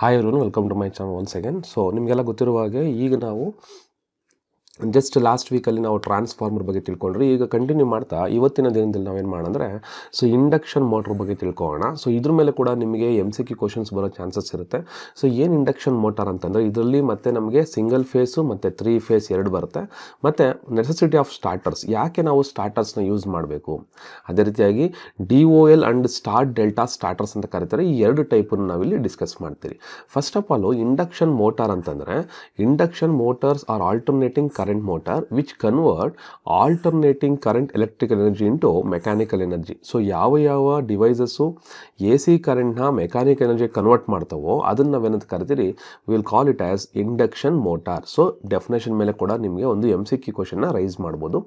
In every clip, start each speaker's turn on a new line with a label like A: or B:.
A: Hi everyone, welcome to my channel once again. So ನಿಮಗೆಲ್ಲ ಗೊತ್ತಿರುವ ಹಾಗೆ ಈಗ ನಾವು ಜಸ್ಟ್ ಲಾಸ್ಟ್ ವೀಕಲ್ಲಿ ನಾವು ಟ್ರಾನ್ಸ್ಫಾರ್ಮರ್ ಬಗ್ಗೆ ತಿಳ್ಕೊಂಡ್ರಿ. ಈಗ ಕಂಟಿನ್ಯೂ ಮಾಡ್ತಾ ಇವತ್ತಿನ ದಿನದಲ್ಲಿ ನಾವೇನು ಮಾಡೋಣ ಸೊ ಇಂಡಕ್ಷನ್ ಮೋಟ್ರ್ ಬಗ್ಗೆ ತಿಳ್ಕೊಳ್ಳೋಣ. ಸೊ ಇದ್ರ ಮೇಲೆ ಕೂಡ ನಿಮಗೆ MCQ ಕ್ವಶನ್ಸ್ ಬರೋ ಚಾನ್ಸಸ್ ಇರುತ್ತೆ. ಸೊ ಏನು ಇಂಡಕ್ಷನ್ ಮೋಟಾರ್ ಅಂತಂದರೆ ಇದರಲ್ಲಿ ಮತ್ತೆ ನಮಗೆ ಸಿಂಗಲ್ ಫೇಸು ಮತ್ತು 3 ಫೇಸ್ ಎರಡು ಬರುತ್ತೆ. ಮತ್ತು ನೆಸೆಸಿಟಿ ಆಫ್ ಸ್ಟಾರ್ಟರ್ಸ್, ಯಾಕೆ ನಾವು ಸ್ಟಾರ್ಟರ್ಸ್ನ ಯೂಸ್ ಮಾಡಬೇಕು, ಅದೇ ರೀತಿಯಾಗಿ DOL and start delta starters ಅಂತ ಕರೀತಾರೆ. ಈ ಎರಡು ಟೈಪನ್ನು ನಾವಿಲ್ಲಿ ಡಿಸ್ಕಸ್ ಮಾಡ್ತೀವಿ. First of all induction motor ಅಂತಂದರೆ induction motors are alternating current motor which convert alternating current electrical energy into mechanical energy. So ಯಾವ ಡಿವೈಸಸ್ಸು AC ಕರೆಂಟ್ನ ಮೆಕ್ಯಾನಿಕಲ್ ಎನರ್ಜಿ ಕನ್ವರ್ಟ್ ಮಾಡ್ತಾವೋ ಅದನ್ನು ನಾವೇನಂತ ಕರಿತೀರಿ, will call it as induction motor. So definition ಮೇಲೆ ಕೂಡ ನಿಮಗೆ ಒಂದು MCQ ಕ್ವಶನ್ನ ರೈಸ್ ಮಾಡ್ಬೋದು.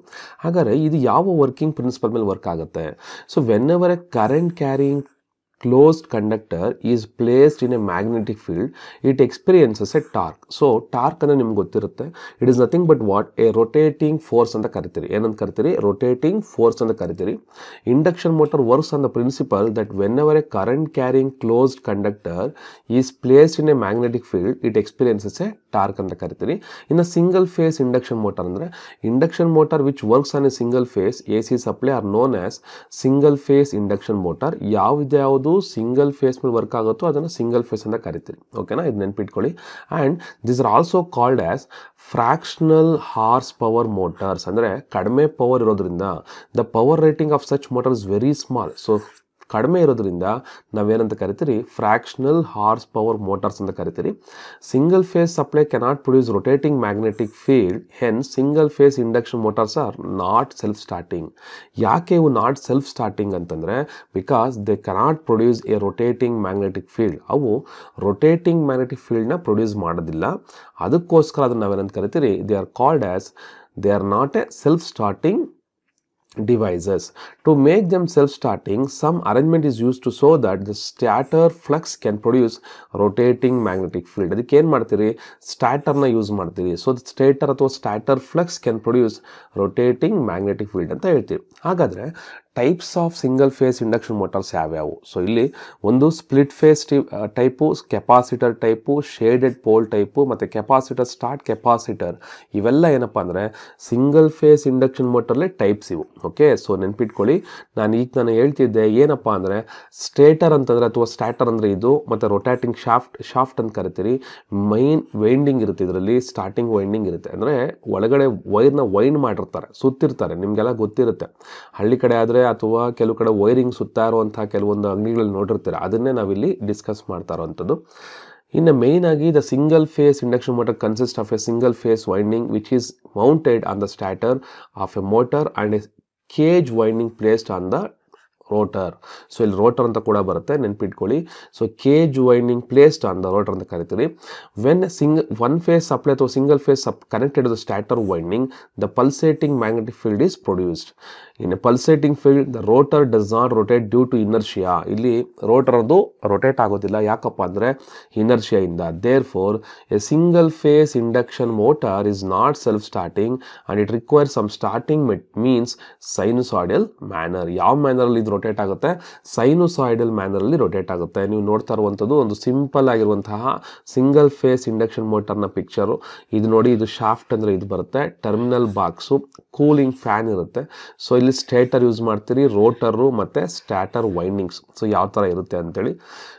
A: ಹಾಗಾದರೆ ಇದು ಯಾವ ವರ್ಕಿಂಗ್ ಪ್ರಿನ್ಸಿಪಲ್ ಮೇಲೆ ವರ್ಕ್ ಆಗುತ್ತೆ? So whenever a current carrying closed conductor is placed in a magnetic field, it experiences a torque. So torque ಅಂದರೆ ನಿಮ್ಗೆ ಗೊತ್ತಿರುತ್ತೆ, it is nothing but what a rotating force ಅಂತ ಕರಿತೀರಿ. ಏನಂತ ಕರಿತೀರಿ? rotating force ಅಂತ ಕರಿತೀರಿ. Induction motor works on the principle that whenever a current carrying closed conductor is placed in a magnetic field, it experiences a torque ಅಂತ ಕರಿತೀರಿ. ಇನ್ನು single phase induction motor ಅಂದರೆ induction motor which works on A single face AC supply R known as single phase induction motor. ಯಾವುದು single phase ಮೇಲೆ work ಆಗುತ್ತೋ ಅದನ್ನು single phase ಅಂತ ಕರಿತೀರಿ. ಓಕೆನಾ, ಇದು ನೆನ್ಪಿಟ್ಕೊಳ್ಳಿ. And this are also called as fractional horse power motors. ಅಂದರೆ ಕಡಿಮೆ ಪವರ್ ಇರೋದ್ರಿಂದ the power rating of such motor is very small. So ಕಡಿಮೆ ಇರೋದ್ರಿಂದ ನಾವೇನಂತ ಕರಿತೀರಿ, ಫ್ರಾಕ್ಷನಲ್ ಹಾರ್ಸ್ ಪವರ್ ಮೋಟಾರ್ಸ್ ಅಂತ ಕರಿತೀರಿ. Single phase supply cannot produce rotating magnetic field, hence single phase induction motors are not self starting. ಯಾಕೆ ಇವು not self starting ಅಂತಂದರೆ because they cannot produce a rotating magnetic field. ಅವು rotating magnetic ಫೀಲ್ಡ್ನ produce ಮಾಡೋದಿಲ್ಲ. ಅದಕ್ಕೋಸ್ಕರ ಅದನ್ನು ನಾವೇನಂತ ಕರಿತೀರಿ, they are called as they are not a self starting devices. To make them self-starting, some arrangement is used to so that the stator flux can produce rotating magnetic field. ಅದಕ್ಕೆ ಏನು ಮಾಡ್ತೀರಿ, ಸ್ಟಾಟರ್ನ use ಮಾಡ್ತೀರಿ. So stator ಅಥವಾ stator flux can produce rotating magnetic field ಅಂತ ಹೇಳ್ತೀವಿ. ಹಾಗಾದರೆ types of single phase induction motors ಯಾವ್ಯಾವು? ಸೊ ಇಲ್ಲಿ ಒಂದು split phase type, capacitor type, shaded pole type ಮತ್ತು ಕೆಪಾಸಿಟರ್ ಸ್ಟಾರ್ಟ್ ಕೆಪಾಸಿಟರ್. ಇವೆಲ್ಲ ಏನಪ್ಪ ಅಂದರೆ ಸಿಂಗಲ್ ಫೇಸ್ ಇಂಡಕ್ಷನ್ ಮೋಟರ್ಲೆ ಟೈಪ್ಸ್ ಇವು. ಓಕೆ, ಸೊ ನೆನ್ಪಿಟ್ಕೊಳ್ಳಿ. ನಾನು ಹೇಳ್ತಿದ್ದೆ ಏನಪ್ಪ ಅಂದರೆ ಸ್ಟೇಟರ್ ಅಂತಂದರೆ ಅಥವಾ ಸ್ಟಾಟರ್ ಅಂದರೆ ಇದು, ಮತ್ತು ರೊಟ್ಯಾಟಿಂಗ್ ಶಾಫ್ಟ್ ಅಂತ ಕರಿತೀರಿ. ಮೈನ್ ವೈಂಡಿಂಗ್ ಇರುತ್ತೆ, ಇದರಲ್ಲಿ ಸ್ಟಾರ್ಟಿಂಗ್ ವೈಂಡಿಂಗ್ ಇರುತ್ತೆ. ಅಂದರೆ ಒಳಗಡೆ ವೈರ್ನ ವೈಂಡ್ ಮಾಡಿರ್ತಾರೆ, ಸುತ್ತಿರ್ತಾರೆ. ನಿಮಗೆಲ್ಲ ಗೊತ್ತಿರುತ್ತೆ, ಹಳ್ಳಿ ಕಡೆ ಆದರೆ ಅಥವಾ ಕೆಲವು ಕಡೆ ವೈರಿಂಗ್ ಸುತ್ತಾ ಇರುವಂಥ ಕೆಲವೊಂದು ಅಂಗಡಿಗಳಲ್ಲಿ ನೋಡಿರ್ತೀರ. ಅದನ್ನೇ ನಾವಿಲ್ಲಿ ಡಿಸ್ಕಸ್ ಮಾಡ್ತಾ ಇರೋವಂಥದ್ದು. ಇನ್ನು ಮೇಯ್ನ್ ಆಗಿ the single phase induction motor consist of A single phase winding which is mounted on the starter of A motor and A cage winding placed on the rotor. So ಇಲ್ಲಿ rotor ಅಂತ ಕೂಡ ಬರುತ್ತೆ, ನೆನ್ಪಿಟ್ಕೊಳ್ಳಿ. So cage winding placed on the rotor ಅಂತ ಕರಿತೀರಿ. When one face supply ಅಥವಾ single phase connected the starter winding, the pulsating magnetic field is produced. In a pulsating field the rotor does not rotate due to inertia. ಇಲ್ಲಿ rotor ಅದು rotate ಆಗೋದಿಲ್ಲ, ಯಾಕಪ್ಪ ಅಂದರೆ ಇನರ್ಷಿಯಾಯಿಂದ. Therefore a single phase induction motor is not self starting and it require some starting means sinusoidal manner. ಯಾವ ಮ್ಯಾನರಲ್ಲಿ ಇದು rotate ಆಗುತ್ತೆ? ಸೈನುಸಾಯ್ಡಲ್ ಮ್ಯಾನರಲ್ಲಿ ರೊಟೇಟ್ ಆಗುತ್ತೆ. ನೀವು ನೋಡ್ತಾ ಇರುವಂಥದ್ದು ಒಂದು ಸಿಂಪಲ್ ಆಗಿರುವಂತಹ ಸಿಂಗಲ್ ಫೇಸ್ ಇಂಡಕ್ಷನ್ ಮೋಟರ್ನ ಪಿಕ್ಚರು. ಇದು ನೋಡಿ, ಇದು ಶಾಫ್ಟ್ ಅಂದರೆ ಇದು ಬರುತ್ತೆ, ಟರ್ಮಿನಲ್ ಬಾಕ್ಸು, ಕೂಲಿಂಗ್ ಫ್ಯಾನ್ ಇರುತ್ತೆ. ಸೊ ಇಲ್ಲಿ ಸ್ಟೇಟರ್ ಯೂಸ್ ಮಾಡ್ತೀರಿ, ರೋಟರು ಮತ್ತು ಸ್ಟಾಟರ್ ವೈಂಡಿಂಗ್ಸ್. ಸೊ ಯಾವ ಥರ ಇರುತ್ತೆ ಅಂತೇಳಿ.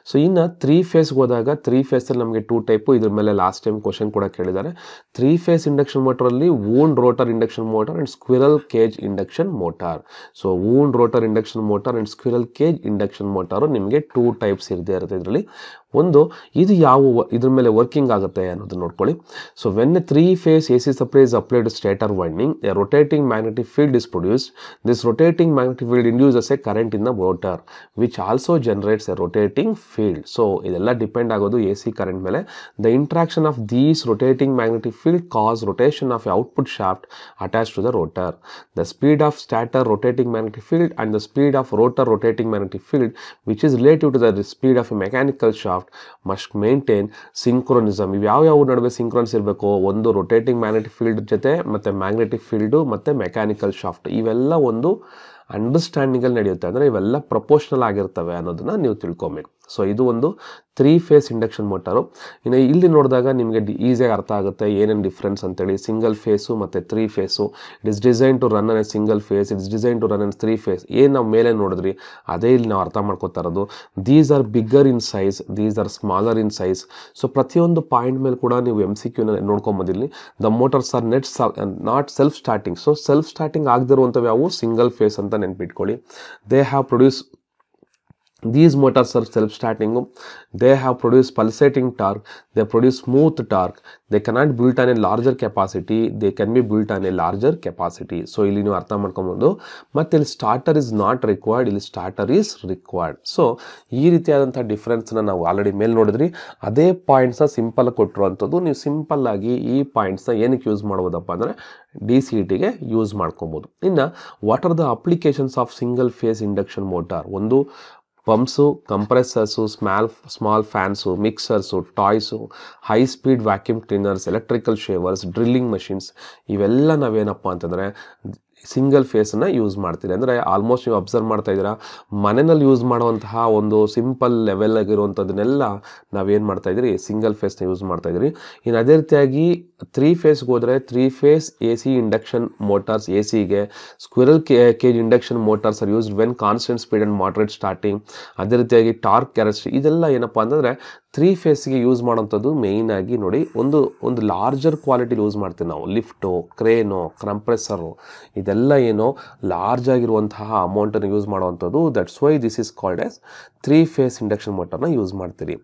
A: ಸೊ ಇನ್ನು 3 ಫೇಸ್ಗೆ ಹೋದಾಗ 3 ಫೇಸಲ್ಲಿ ನಮಗೆ 2 ಟೈಪು. ಇದ್ರ ಮೇಲೆ ಲಾಸ್ಟ್ ಟೈಮ್ ಕ್ವಶನ್ ಕೂಡ ಕೇಳಿದ್ದಾರೆ. 3 ಫೇಸ್ ಇಂಡಕ್ಷನ್ ಮೋಟರಲ್ಲಿ wound rotor induction motor and squirrel cage induction motor. So wound rotor induction motor and squirrel cage induction motor ನಿಮಗೆ 2 ಟೈಪ್ಸ್ ಇರುತ್ತೆ ಇದರಲ್ಲಿ. ಒಂದು ಇದು ಇದ್ರ ಮೇಲೆ ವರ್ಕಿಂಗ್ ಆಗುತ್ತೆ ಅನ್ನೋದನ್ನ ನೋಡ್ಕೊಳ್ಳಿ. So when a 3 phase AC supply is applied stator winding, a rotating magnetic field is produced. This rotating magnetic field induces a current in the motor which also generates a rotating field. So ಇದೆಲ್ಲ depend ಆಗೋದು AC current ಮೇಲೆ. The interaction of these rotating magnetic field cause rotation of a output shaft attach to the rotor. The speed of starter rotating magnetic field and the speed of rotor rotating magnetic field which is relative to the speed of a mechanical shaft must maintain synchronism. ಇವ್ಯಾವ ನಡುವೆ synchronism ಇರಬೇಕು? ಒಂದು rotating magnetic field ಜೊತೆ ಮತ್ತು magnetic field ಮತ್ತು mechanical shaft, ಇವೆಲ್ಲ ಒಂದು ಅಂಡರ್ಸ್ಟ್ಯಾಂಡಿಂಗಲ್ಲಿ ನಡೆಯುತ್ತೆ. ಅಂದರೆ ಇವೆಲ್ಲ ಪ್ರಪೋರ್ಷನಲ್ ಆಗಿರ್ತವೆ ಅನ್ನೋದನ್ನ ನೀವು ತಿಳ್ಕೊಬೇಕು. ಸೊ ಇದು ಒಂದು 3 ಫೇಸ್ ಇಂಡಕ್ಷನ್ ಮೋಟಾರು. ಇನ್ನು ಇಲ್ಲಿ ನೋಡಿದಾಗ ನಿಮಗೆ ಈಸಿಯಾಗಿ ಅರ್ಥ ಆಗುತ್ತೆ ಏನೇನು ಡಿಫ್ರೆನ್ಸ್ ಅಂತೇಳಿ. ಸಿಂಗಲ್ ಫೇಸು ಮತ್ತು 3 phase. It is design to run on a single phase, it's design to run on 3 phase. ಏನು ನಾವು ಮೇಲೆ ನೋಡಿದ್ರಿ ಅದೇ ಇಲ್ಲಿ ನಾವು ಅರ್ಥ ಮಾಡ್ಕೋತಾ ಇರೋದು. These are bigger in size, these are smaller in size. So ಪ್ರತಿಯೊಂದು ಪಾಯಿಂಟ್ ಮೇಲೆ ಕೂಡ ನೀವು MCQ ನೋಡ್ಕೊಂಬಂದಿರಲಿ. The motors are not self starting. So self starting ಆಗದಿರುವಂಥವು ಯಾವುವು? ಸಿಂಗಲ್ ಫೇಸ್ ಅಂತ ನೆನ್ಪಿಟ್ಕೊಳ್ಳಿ. They have produce These motors are self-starting. They have produced pulsating torque. They produce smooth torque. They cannot built on a larger capacity. They can be built on a larger capacity. So ಇಲ್ಲಿ ನೀವು ಅರ್ಥ ಮಾಡ್ಕೊಬೋದು. ಮತ್ತೆ ಇಲ್ಲಿ starter is not required, ಇಲ್ಲಿ starter is required. So ಈ ರೀತಿಯಾದಂಥ ಡಿಫ್ರೆನ್ಸ್ನ ನಾವು ಆಲ್ರೆಡಿ ಮೇಲೆ ನೋಡಿದ್ರಿ. ಅದೇ ಪಾಯಿಂಟ್ಸ್ನ ಸಿಂಪಲ್ ಕೊಟ್ಟಿರುವಂಥದ್ದು. ನೀವು ಸಿಂಪಲ್ ಆಗಿ ಈ ಪಾಯಿಂಟ್ಸ್ನ ಏನಕ್ಕೆ ಯೂಸ್ ಮಾಡ್ಬೋದಪ್ಪ ಅಂದರೆ DCTಗೆ ಯೂಸ್ ಮಾಡ್ಕೊಬೋದು. ಇನ್ನು what are the applications of single phase induction motor? ಒಂದು pumps, compressors, small fans, mixers, toys, high speed vacuum cleaners, electrical shavers, drilling machines, ಇವೆಲ್ಲ ನಾವೇನಪ್ಪ ಅಂತಂದರೆ ಸಿಂಗಲ್ ಫೇಸನ್ನು ಯೂಸ್ ಮಾಡ್ತೀರಿ. ಅಂದರೆ ಆಲ್ಮೋಸ್ಟ್ ನೀವು ಅಬ್ಸರ್ವ್ ಮಾಡ್ತಾ ಇದ್ದೀರಾ, ಮನೆಯಲ್ಲಿ ಯೂಸ್ ಮಾಡುವಂತಹ ಒಂದು ಸಿಂಪಲ್ ಲೆವೆಲ್ ಆಗಿರುವಂಥದ್ದನ್ನೆಲ್ಲ ನಾವೇನು ಮಾಡ್ತಾಯಿದ್ರಿ? Single ಫೇಸ್ನ use ಮಾಡ್ತಾಯಿದ್ರಿ. ಇನ್ನು ಅದೇ ರೀತಿಯಾಗಿ 3 ಫೇಸ್ಗೆ ಹೋದರೆ 3 ಫೇಸ್ AC ಇಂಡಕ್ಷನ್ ಮೋಟಾರ್ಸ್, ACಗೆ squirrel cage induction motors are used when constant speed and moderate starting. ಅದೇ ರೀತಿಯಾಗಿ ಟಾರ್ಕ್ ಕ್ಯಾರೆಕ್ಟರಿಸ್ಟಿಕ್ ಇದೆಲ್ಲ ಏನಪ್ಪ ಅಂತಂದರೆ 3 ಫೇಸ್ಗೆ ಯೂಸ್ ಮಾಡೋಂಥದ್ದು ಮೇಯ್ನಾಗಿ ನೋಡಿ ಒಂದು ಲಾರ್ಜರ್ ಕ್ವಾಲಿಟಿಲಿ ಯೂಸ್ ಮಾಡ್ತೀವಿ ನಾವು. ಲಿಫ್ಟು, ಕ್ರೇನು, ಕಂಪ್ರೆಸರು ಇದೆಲ್ಲ ಏನೋ ಲಾರ್ಜ್ ಆಗಿರುವಂತಹ ಅಮೌಂಟನ್ನು ಯೂಸ್ ಮಾಡುವಂಥದ್ದು. That's why this is called as 3 phase induction ಮೋಟರ್ನ ಯೂಸ್ ಮಾಡ್ತೀರಿ.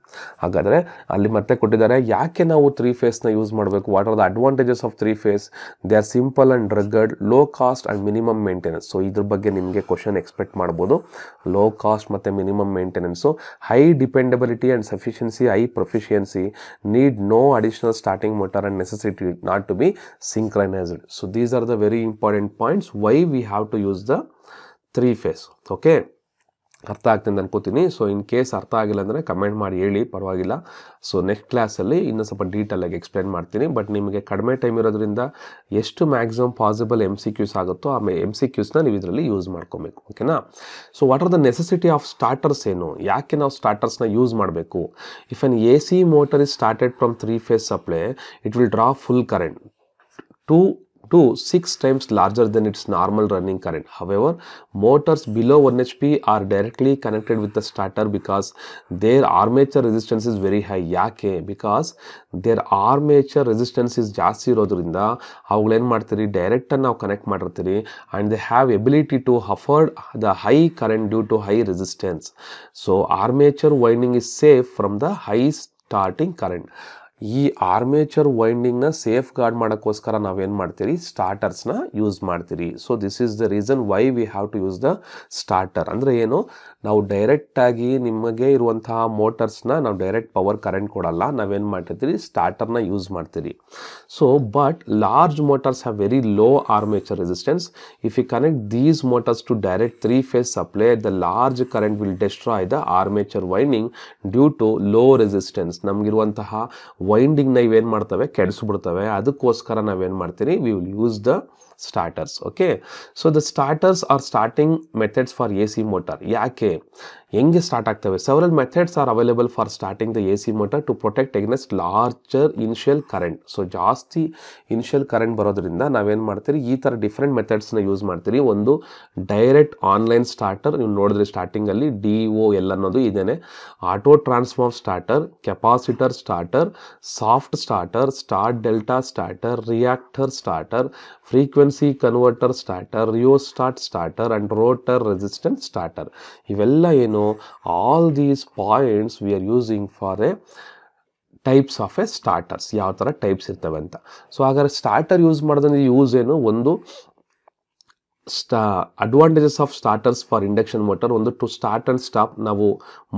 A: ಹಾಗಾದರೆ ಅಲ್ಲಿ ಮತ್ತೆ ಕೊಟ್ಟಿದ್ದಾರೆ ಯಾಕೆ ನಾವು 3 ಫೇಸ್ನ ಯೂಸ್ ಮಾಡಬೇಕು, what are the advantages of 3 phase? They are simple and rugged, low cost and minimum maintenance. So ಇದ್ರ ಬಗ್ಗೆ ನಿಮಗೆ ಕ್ವಶನ್ ಎಕ್ಸ್ಪೆಕ್ಟ್ ಮಾಡ್ಬೋದು. ಲೋ ಕಾಸ್ಟ್ ಮತ್ತು minimum maintenance, high dependability and sufficiency, high proficiency, need no additional starting motor and necessity not to be synchronized. So these are the very important points why we have to use the 3 phase. Okay, ಅರ್ಥ ಆಗ್ತದೆ ಅನ್ಕೋತೀನಿ. So in case ಅರ್ಥ ಆಗಿಲ್ಲ ಅಂದರೆ comment ಮಾಡಿ ಹೇಳಿ, ಪರವಾಗಿಲ್ಲ. So next ಕ್ಲಾಸಲ್ಲಿ ಇನ್ನೂ ಸ್ವಲ್ಪ ಡೀಟೇಲಾಗಿ ಎಕ್ಸ್ಪ್ಲೇನ್ ಮಾಡ್ತೀನಿ. ಬಟ್ ನಿಮಗೆ ಕಡಿಮೆ ಟೈಮ್ ಇರೋದ್ರಿಂದ ಎಷ್ಟು ಮ್ಯಾಕ್ಸಿಮಮ್ ಪಾಸಿಬಲ್ MCQs ಆಗುತ್ತೋ ಆ MCQsನ ನೀವು ಇದರಲ್ಲಿ ಯೂಸ್ ಮಾಡ್ಕೊಬೇಕು. ಓಕೆನಾ? So what are the necessity of starters ಏನು? ಯಾಕೆ ನಾವು ಸ್ಟಾರ್ಟರ್ಸ್ನ ಯೂಸ್ ಮಾಡಬೇಕು? If an AC motor is started from 3 phase supply, it will draw full current to 6 times larger than its normal running current. However, motors below 1 HP are directly connected with the starter because their armature resistance is very high. Yake? Because their armature resistance is ಜಾಸ್ತಿ ಇರೋದ್ರಿಂದ ಅವುಗಳು ಏನು ಮಾಡ್ತೀರಿ, ಡೈರೆಕ್ಟಾಗಿ ನಾವು connect ಮಾಡಿರ್ತೀರಿ. And they have ability to afford the high current due to high resistance. So armature winding is safe from the high starting current. ಈ armature ವೈಂಡಿಂಗ್ನ ಸೇಫ್ ಗಾರ್ಡ್ ಮಾಡೋಕ್ಕೋಸ್ಕರ ನಾವೇನು ಮಾಡ್ತೀರಿ, ಸ್ಟಾರ್ಟರ್ಸ್ನ ಯೂಸ್ ಮಾಡ್ತೀರಿ. So this is the reason why we have to use the starter. ಅಂದರೆ ಏನು, ನಾವು ಡೈರೆಕ್ಟಾಗಿ ನಿಮಗೆ ಇರುವಂತಹ ಮೋಟರ್ಸ್ನ ನಾವು ಡೈರೆಕ್ಟ್ ಪವರ್ ಕರೆಂಟ್ ಕೊಡಲ್ಲ, ನಾವೇನು ಮಾಡ್ತಿರ್ತೀರಿ, ಸ್ಟಾರ್ಟರ್ನ ಯೂಸ್ ಮಾಡ್ತೀರಿ. So but large motors have very low armature resistance. If you connect these motors to direct 3 phase supply, the large current will destroy the armature winding due to low resistance. ನಮಗಿರುವಂತಹ winding ನಾವೇನು ಮಾಡ್ತವೆ, ಕೆಡಿಸ್ಬಿಡ್ತವೆ. ಅದಕ್ಕೋಸ್ಕರ ನಾವೇನು ಮಾಡ್ತೀರಿ, we will use the starters. Okay, so the starters are starting methods for AC motor. ಯಾಕೆ ಹೆಂಗೆ start ಆಗ್ತವೆ? several methods are available for starting the AC motor to protect against larger initial current. So ಜಾಸ್ತಿ initial current ಬರೋದ್ರಿಂದ ನಾವೇನು ಮಾಡ್ತೀರಿ, ಈ ಥರ different ಮೆಥಡ್ಸ್ನ use ಮಾಡ್ತೀರಿ. ಒಂದು ಡೈರೆಕ್ಟ್ ಆನ್ಲೈನ್ ಸ್ಟಾರ್ಟರ್, ನೀವು ನೋಡಿದ್ರೆ ಸ್ಟಾರ್ಟಿಂಗಲ್ಲಿ DOL ಅನ್ನೋದು ಇದೇನೆ. Auto transform starter, capacitor starter, soft starter, star delta starter, reactor starter, frequency converter starter, rheostat starter and rotor resistance starter. ಇವೆಲ್ಲ ಏನು, all these points we are using for a types of a starters. ಯಾವ ಥರ types ಇರ್ತವೆ ಅಂತ. So ಹಾಗಾದ್ರೆ starter use ಮಾಡೋದ್ರಿಂದ use ಏನು? ಒಂದು advantages of starters for induction motor. ಒಂದು ಟು ಸ್ಟಾರ್ಟ್ ಆ್ಯಂಡ್ ಸ್ಟಾಪ್, ನಾವು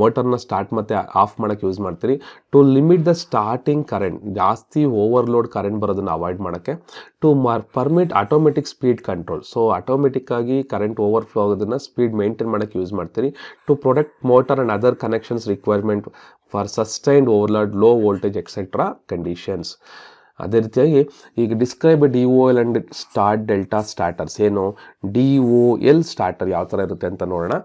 A: ಮೋಟರ್ನ ಸ್ಟಾರ್ಟ್ ಮತ್ತು ಆಫ್ ಮಾಡೋಕ್ಕೆ ಯೂಸ್ ಮಾಡ್ತೀರಿ. To limit the starting current, ಜಾಸ್ತಿ ಓವರ್ಲೋಡ್ ಕರೆಂಟ್ ಬರೋದನ್ನು ಅವಾಯ್ಡ್ ಮಾಡೋಕ್ಕೆ. To permit automatic speed control, so ಆಟೋಮೆಟಿಕ್ಕಾಗಿ ಕರೆಂಟ್ ಓವರ್ಫ್ಲೋ ಆಗೋದನ್ನು ಸ್ಪೀಡ್ ಮೇಂಟೈನ್ ಮಾಡೋಕ್ಕೆ ಯೂಸ್ ಮಾಡ್ತೀರಿ. To protect motor and other connections requirement for sustained overload, low voltage etcetera conditions. ಅದೇ ರೀತಿಯಾಗಿ ಈಗ describe DOL and star delta starters. ಏನು DOL starter ಯಾವ ಥರ ಇರುತ್ತೆ ಅಂತ ನೋಡೋಣ.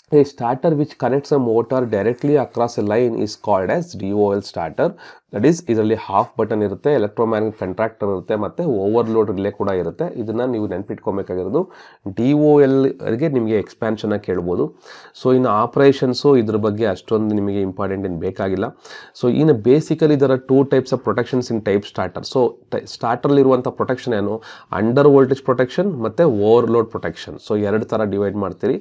A: A starter which connects a motor directly across a line is called as DOL starter. That is ಇದರಲ್ಲಿ ಹಾಫ್ ಬಟನ್ ಇರುತ್ತೆ, ಎಲೆಕ್ಟ್ರೋಮ್ಯಾಗ್ನೆಟಿಕ್ ಕಂಟ್ರಾಕ್ಟರ್ ಇರುತ್ತೆ, ಮತ್ತು ಓವರ್ಲೋಡ್ ರಿಲೇ ಕೂಡ ಇರುತ್ತೆ. ಇದನ್ನು ನೀವು ನೆನ್ಪಿಟ್ಕೊಬೇಕಾಗಿರೋದು. DOLಗೆ ನಿಮಗೆ ಎಕ್ಸ್ಪ್ಯಾನ್ಷನಾಗಿ ಕೇಳ್ಬೋದು. ಸೊ ಇನ್ನು ಆಪ್ರೇಷನ್ಸು ಇದ್ರ ಬಗ್ಗೆ ಅಷ್ಟೊಂದು ನಿಮಗೆ ಇಂಪಾರ್ಟೆಂಟ್ ಏನು ಬೇಕಾಗಿಲ್ಲ. ಸೊ ಇನ್ನು ಬೇಸಿಕಲಿ ಇದರ 2 types of protections in type starter. So ಸ್ಟಾರ್ಟರ್ಲಿರುವಂಥ ಪ್ರೊಟೆಕ್ಷನ್ ಏನು, ಅಂಡರ್ ವೋಲ್ಟೇಜ್ ಪ್ರೊಟೆಕ್ಷನ್ ಮತ್ತು ಓವರ್ಲೋಡ್ ಪ್ರೊಟೆಕ್ಷನ್. ಸೊ 2 ಥರ ಡಿವೈಡ್ ಮಾಡ್ತೀರಿ.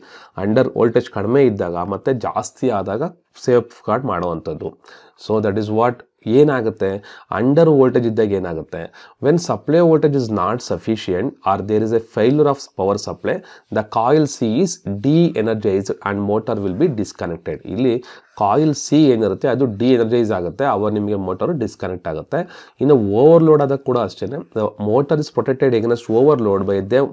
A: ಅಂಡರ್ ವೋಲ್ಟೇಜ್ ಕಡಿಮೆ ಇದ್ದಾಗ ಮತ್ತು ಜಾಸ್ತಿ ಆದಾಗ ಸೇಫ್ ಗಾರ್ಡ್ ಮಾಡುವಂಥದ್ದು. ಸೊ ದಟ್ ಈಸ್ ವಾಟ್ ಏನಾಗುತ್ತೆ, ಅಂಡರ್ ವೋಲ್ಟೇಜ್ ಇದ್ದಾಗ ಏನಾಗುತ್ತೆ, when supply voltage is not sufficient or there is a failure of power supply, the coil C is de energised and motor will be disconnected. ಇಲ್ಲಿ coil C ಏನಿರುತ್ತೆ ಅದು D energise ಆಗುತ್ತೆ, ಅವಾಗ ನಿಮಗೆ motor disconnect ಆಗುತ್ತೆ. ಇನ್ನು overload ಆದಾಗ ಕೂಡ ಅಷ್ಟೇ, motor is protected against overload by the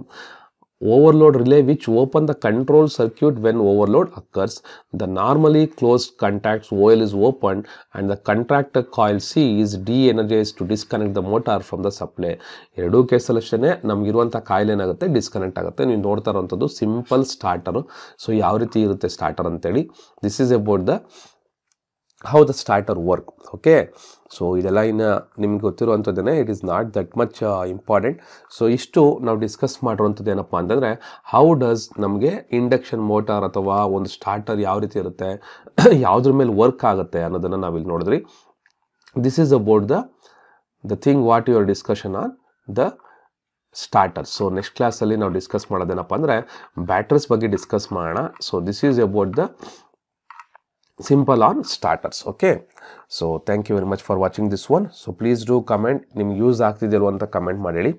A: overload relay which open the control circuit when overload occurs. The normally closed contacts OL is opened and the contractor coil C is de-energized to disconnect the motor from the supply. ಎರಡೂ ಕೇಸಲ್ಲಿ ಅಷ್ಟೇ ನಮಗಿರುವಂಥ coil ಏನಾಗುತ್ತೆ, disconnect ಆಗುತ್ತೆ. ನೀವು ನೋಡ್ತಾ ಇರೋವಂಥದ್ದು simple starter. So ಯಾವ ರೀತಿ ಇರುತ್ತೆ ಸ್ಟಾರ್ಟರ್ ಅಂತೇಳಿ, this is about the how the starter work. Okay, so ಇದೆಲ್ಲ ಇನ್ನು ನಿಮ್ಗೆ ಗೊತ್ತಿರುವಂಥದ್ದೇ, it is not that much important. So ಇಷ್ಟು ನಾವು ಡಿಸ್ಕಸ್ ಮಾಡಿರುವಂಥದ್ದು ಏನಪ್ಪ ಅಂತಂದರೆ, ಹೌ ಡಸ್ ನಮಗೆ ಇಂಡಕ್ಷನ್ ಮೋಟಾರ್ ಅಥವಾ ಒಂದು ಸ್ಟಾರ್ಟರ್ ಯಾವ ರೀತಿ ಇರುತ್ತೆ, ಯಾವುದ್ರ ಮೇಲೆ ವರ್ಕ್ ಆಗುತ್ತೆ ಅನ್ನೋದನ್ನು ನಾವಿಲ್ಲಿ ನೋಡಿದ್ರಿ. This is about the thing what your discussion on the starter. So next ಕ್ಲಾಸಲ್ಲಿ ನಾವು ಡಿಸ್ಕಸ್ ಮಾಡೋದೇನಪ್ಪ ಅಂದರೆ ಬ್ಯಾಟ್ರೀಸ್ ಬಗ್ಗೆ ಡಿಸ್ಕಸ್ ಮಾಡೋಣ. So this is about the simple on starters. Okay, so thank you very much for watching this one. So please do comment, ನಿಮ್ಗೆ use ಆಗ್ತಿದೆಯಲ್ವ ಅಂತ comment ಮಾಡಿ ಹೇಳಿ.